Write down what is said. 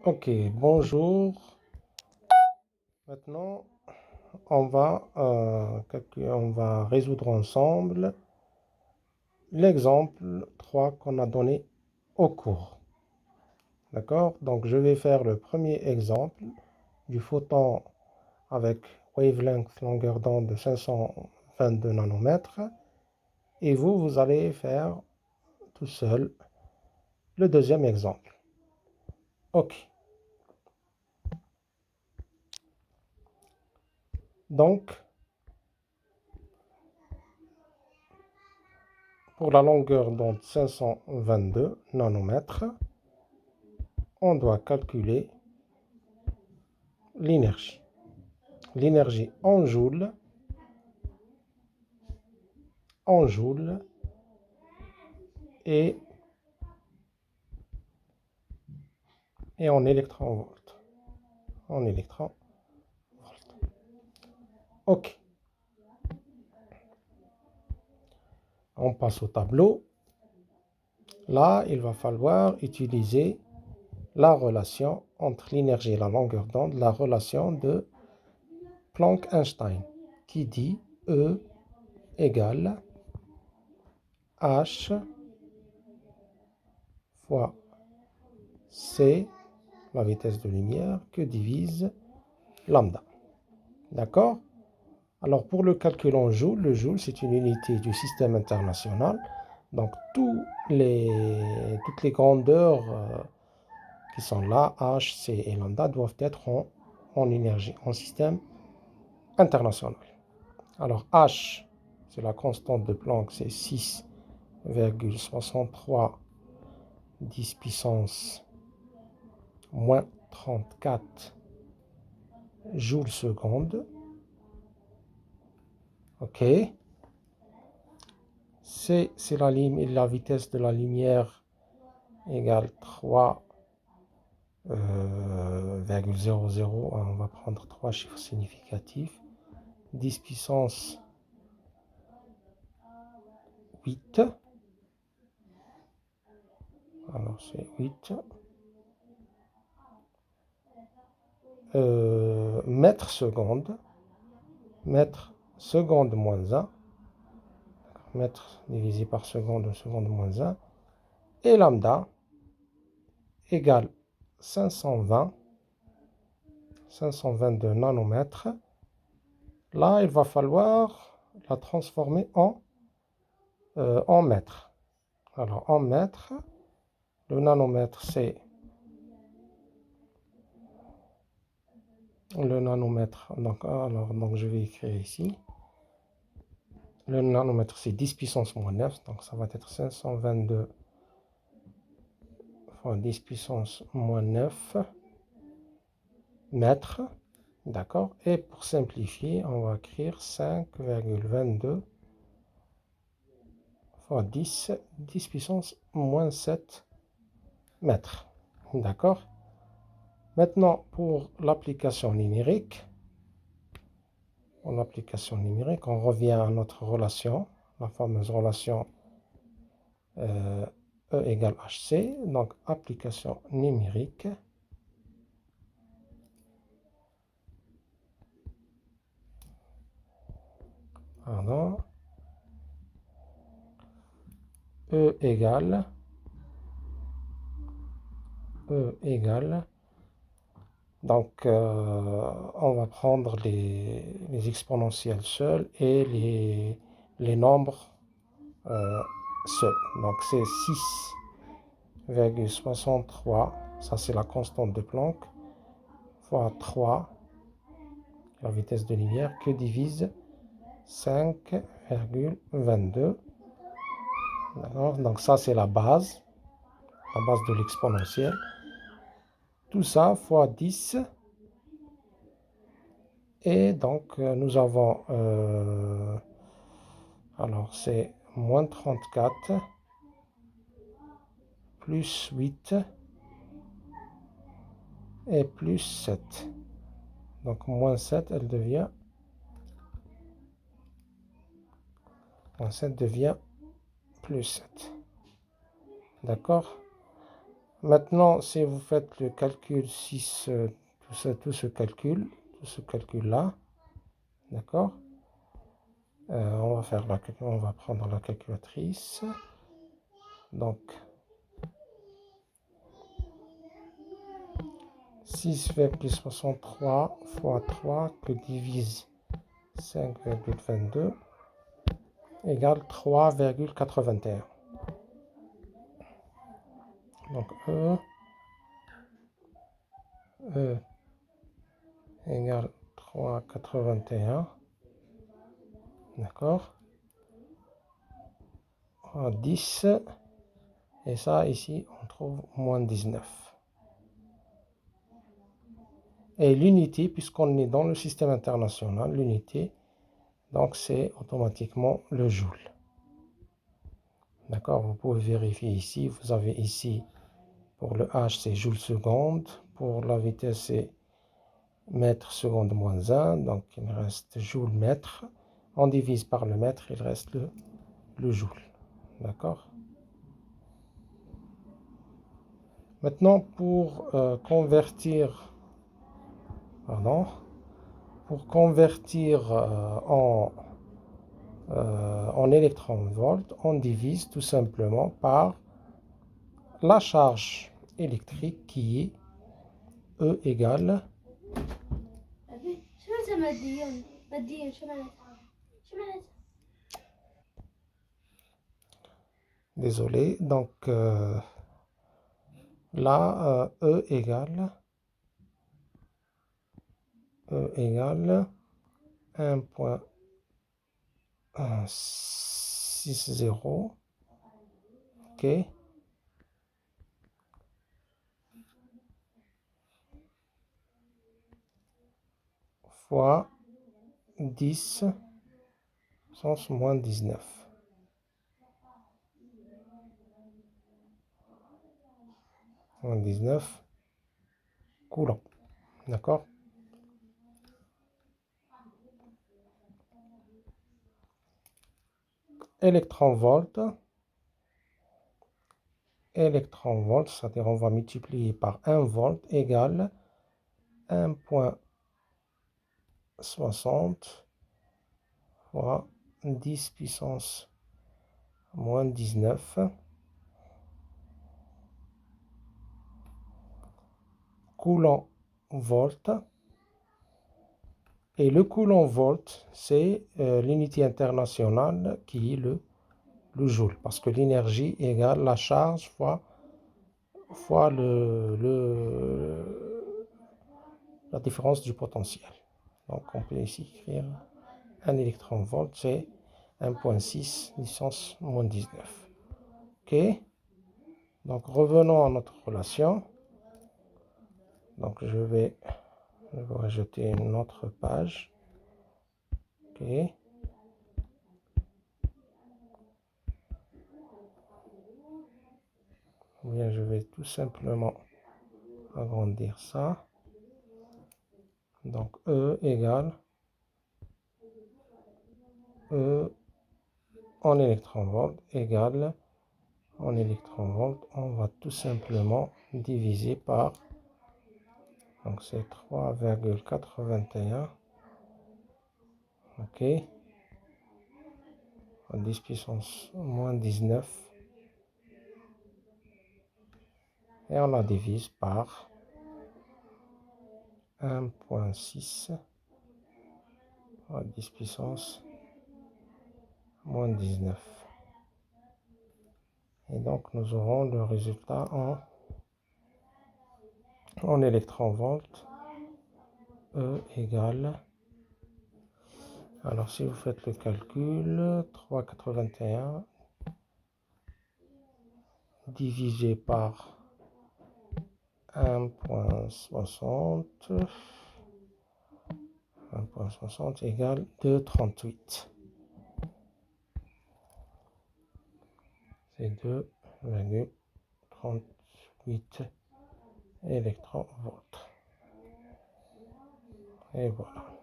Ok, bonjour. Maintenant, on va résoudre ensemble l'exemple 3 qu'on a donné au cours. D'accord? Donc, je vais faire le premier exemple du photon avec wavelength longueur d'onde de 522 nanomètres. Et vous allez faire tout seul le deuxième exemple. Ok. Donc, pour la longueur d'onde 522 nanomètres, on doit calculer l'énergie. L'énergie en joules et, et en électronvolts. En électronvolts. Ok. On passe au tableau. Là, il va falloir utiliser la relation entre l'énergie et la longueur d'onde, la relation de Planck-Einstein, qui dit E égale H fois C, la vitesse de lumière, que divise lambda. D'accord? Alors, pour le calcul en joules, le joule, c'est une unité du système international. Donc, toutes les grandeurs qui sont là, H, C et lambda, doivent être en énergie, en système international. Alors, H, c'est la constante de Planck, c'est 6,63 10 puissance moins 34 joules seconde. OK. C, c'est la vitesse de la lumière égale 3,00. On va prendre trois chiffres significatifs. 10 puissance 8. Alors c'est 8. Mètre seconde. Mètre seconde moins 1. Mètre divisé par seconde, seconde moins 1. Et lambda égale 522 nanomètres. Là, il va falloir la transformer en mètres. Alors, en mètres, le nanomètre, c'est le nanomètre. Donc, je vais écrire ici. Le nanomètre, c'est 10 puissance moins 9. Donc, ça va être 522 fois 10 puissance moins 9 mètres. D'accord? Et pour simplifier, on va écrire 5,22 fois 10 puissance moins 7 mètres. D'accord? Maintenant, pour l'application numérique, on revient à notre relation, la fameuse relation E égale HC. Donc, application numérique. Pardon. E égale donc, on va prendre les exponentielles seules et les nombres seuls. Donc, c'est 6,63, ça c'est la constante de Planck, fois 3, la vitesse de lumière, que divise 5,22. Donc, ça c'est la base de l'exponentielle. Tout ça fois 10. Et donc, nous avons, alors c'est moins 34 plus 8 et plus 7. Donc, moins 7, moins 7 devient plus 7. D'accord? Maintenant, si vous faites le calcul 6, tout ce calcul-là, d'accord? On va prendre la calculatrice. Donc, 6,63 fois 3 que divise 5,22 égale 3,81. Donc, E égale 3,81. D'accord? 10. Et ça, ici, on trouve moins 19. Et l'unité, puisqu'on est dans le système international, l'unité, donc c'est automatiquement le joule. D'accord? Vous pouvez vérifier ici. Vous avez ici, pour le H, c'est joule seconde. Pour la vitesse, c'est mètre seconde moins 1. Donc, il me reste joule mètre. On divise par le mètre, il reste le joule. D'accord? Maintenant, pour convertir en électron-volt, on divise tout simplement par la charge électrique qui est E égale désolé, donc là, E égale 1,60, ok, fois 10 puissance moins 19. Moins 19 coulombs. D'accord? Électron-volt, c'est-à-dire on va multiplier par 1 volt égale 1,60 fois 10 puissance moins 19 coulomb-volt. Et le coulomb-volt, c'est l'unité internationale qui est le joule. Parce que l'énergie égale la charge fois la différence du potentiel. Donc on peut ici écrire un électron-volt, c'est 1,6 puissance moins 19. Ok? Donc revenons à notre relation. Donc je vais rajouter une autre page. Ok. Ou bien je vais tout simplement agrandir ça. Donc E égale E en électron-volt égale en électron-volt. On va tout simplement diviser par, donc c'est 3,81. Ok. 10 puissance moins 19. Et on la divise par 1,6 à 10 puissance moins 19. Et donc nous aurons le résultat en électron-volt. E égale, alors si vous faites le calcul, 3,81 divisé par 1,60 égale 2,38. C'est 2,38 électron-volts. Et voilà.